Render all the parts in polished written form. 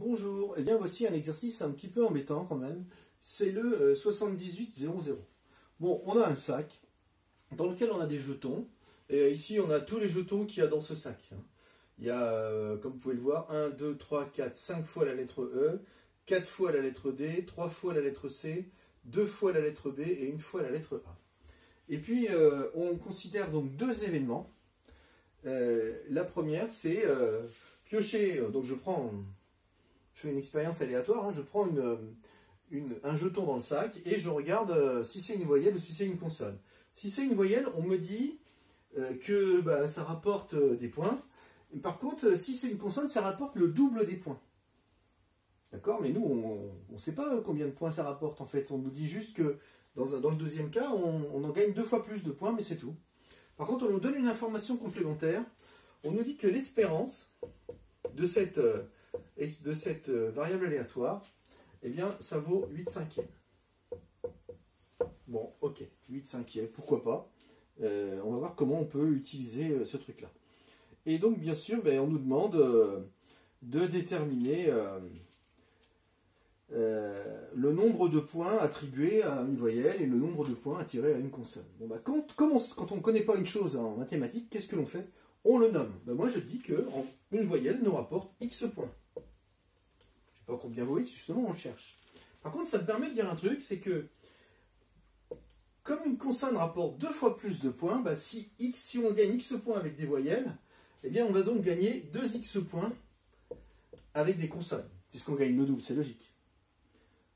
Bonjour, eh bien voici un exercice un petit peu embêtant quand même, c'est le 7800. Bon, on a un sac dans lequel on a des jetons, et ici on a tous les jetons qu'il y a dans ce sac. Il y a, comme vous pouvez le voir, 1, 2, 3, 4, 5 fois la lettre E, 4 fois la lettre D, 3 fois la lettre C, 2 fois la lettre B et 1 fois la lettre A. Et puis on considère donc deux événements. La première c'est piocher, donc je fais une expérience aléatoire, je prends un jeton dans le sac et je regarde si c'est une voyelle ou si c'est une consonne. Si c'est une voyelle, on me dit que ça rapporte des points. Par contre, si c'est une consonne, ça rapporte le double des points. D'accord? Mais nous, on ne sait pas combien de points ça rapporte en fait. On nous dit juste que dans le deuxième cas, on en gagne 2 fois plus de points, mais c'est tout. Par contre, on nous donne une information complémentaire. On nous dit que l'espérance de cette variable aléatoire, eh bien, ça vaut 8/5. Bon, ok, 8/5, pourquoi pas. On va voir comment on peut utiliser ce truc-là. Et donc, bien sûr, on nous demande de déterminer le nombre de points attribués à une voyelle et le nombre de points attirés à une consonne. Bon, quand on ne connaît pas une chose en mathématiques, qu'est-ce que l'on fait? On le nomme. Moi, je dis qu'une voyelle nous rapporte X points. Je ne sais pas combien vaut X, justement, on le cherche. Par contre, ça te permet de dire un truc, c'est que comme une consonne rapporte 2 fois plus de points, si on gagne X points avec des voyelles, eh bien, on va donc gagner 2X points avec des consonnes, puisqu'on gagne le double, c'est logique.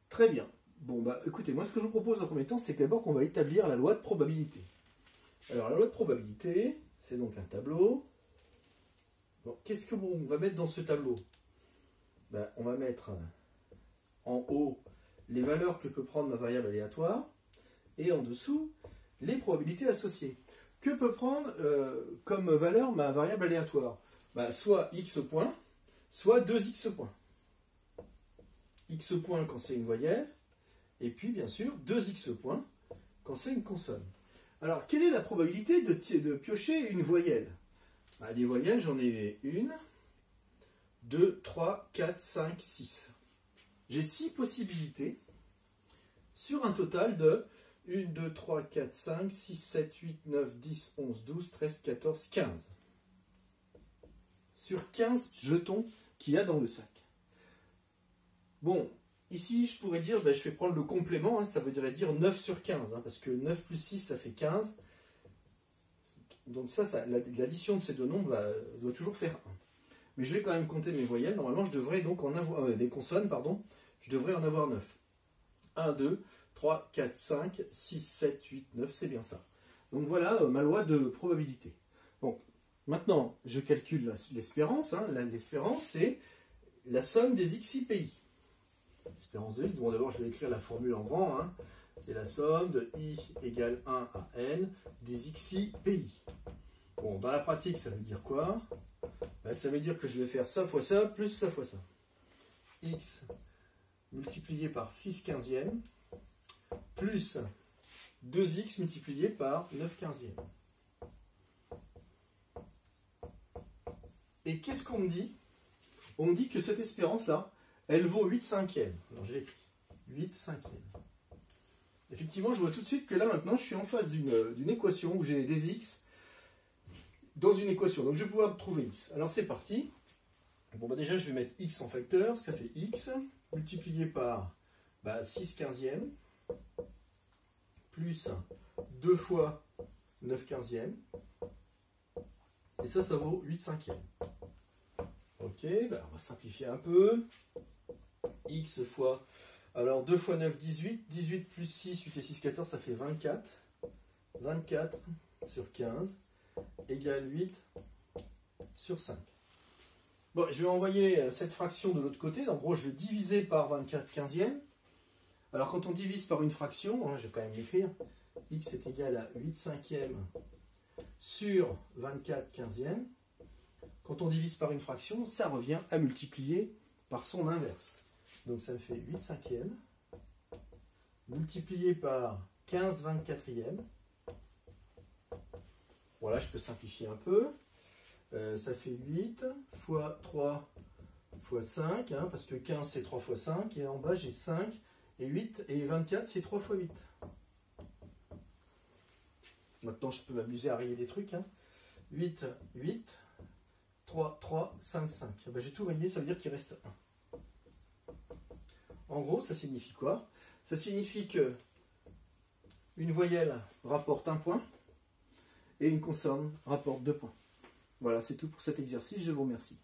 Très bien. Bon, écoutez, moi, ce que je vous propose en premier temps, c'est d'abord qu'on va établir la loi de probabilité. Alors, la loi de probabilité, c'est donc un tableau. Bon, qu'est-ce qu'on va mettre dans ce tableau? On va mettre en haut les valeurs que peut prendre ma variable aléatoire et en dessous les probabilités associées. Que peut prendre comme valeur ma variable aléatoire? Soit X points, soit 2X points. X points quand c'est une voyelle, et puis bien sûr 2X points quand c'est une consonne. Alors, quelle est la probabilité de piocher une voyelle? Des voyelles, j'en ai 1, 2, 3, 4, 5, 6. J'ai 6 possibilités sur un total de 1, 2, 3, 4, 5, 6, 7, 8, 9, 10, 11, 12, 13, 14, 15. Sur 15 jetons qu'il y a dans le sac. Bon, ici je pourrais dire, je vais prendre le complément, ça voudrait dire 9 sur 15, parce que 9 plus 6 ça fait 15. Donc l'addition de ces deux nombres doit toujours faire 1. Mais je vais quand même compter mes voyelles. Normalement, je devrais donc en avoir des consonnes, pardon. Je devrais en avoir 9. 1, 2, 3, 4, 5, 6, 7, 8, 9, c'est bien ça. Donc voilà ma loi de probabilité. Donc maintenant, je calcule l'espérance. L'espérance, c'est la somme des XIPI. L'espérance de X, bon d'abord je vais écrire la formule en grand. C'est la somme de I égale 1 à N des XIPI. Bon, dans la pratique, ça veut dire quoi? Ça veut dire que je vais faire ça fois ça, plus ça fois ça. X multiplié par 6/15e, plus 2x multiplié par 9/15e. Et qu'est-ce qu'on me dit? On me dit que cette espérance-là, elle vaut 8/5e. Alors j'ai écrit 8/5e. Effectivement, je vois tout de suite que là, maintenant, je suis en face d'une équation où j'ai des x dans une équation. Donc, je vais pouvoir trouver x. Alors, c'est parti. Bon, déjà, je vais mettre x en facteur. Ça fait x multiplié par 6/15e plus 2 fois 9/15e. Et ça vaut 8/5e. Ok, on va simplifier un peu. X fois... Alors, 2 fois 9, 18. 18 plus 6, 8 et 6, 14, ça fait 24. 24 sur 15 égale 8 sur 5. Bon, je vais envoyer cette fraction de l'autre côté. En gros, je vais diviser par 24/15e. Alors, quand on divise par une fraction, je vais quand même l'écrire. X est égal à 8/5e sur 24/15e. Quand on divise par une fraction, ça revient à multiplier par son inverse. Donc ça me fait 8/5e multiplié par 15/24e. Voilà, je peux simplifier un peu. Ça fait 8 fois 3 fois 5, hein, parce que 15 c'est 3 fois 5, et en bas j'ai 5, et 8, et 24 c'est 3 fois 8. Maintenant je peux m'amuser à rayer des trucs. Hein. 8, 8, 3, 3, 5, 5. Eh ben, j'ai tout rayé, ça veut dire qu'il reste 1. En gros, ça signifie quoi? Ça signifie que une voyelle rapporte 1 point, et une consonne rapporte 2 points. Voilà, c'est tout pour cet exercice, je vous remercie.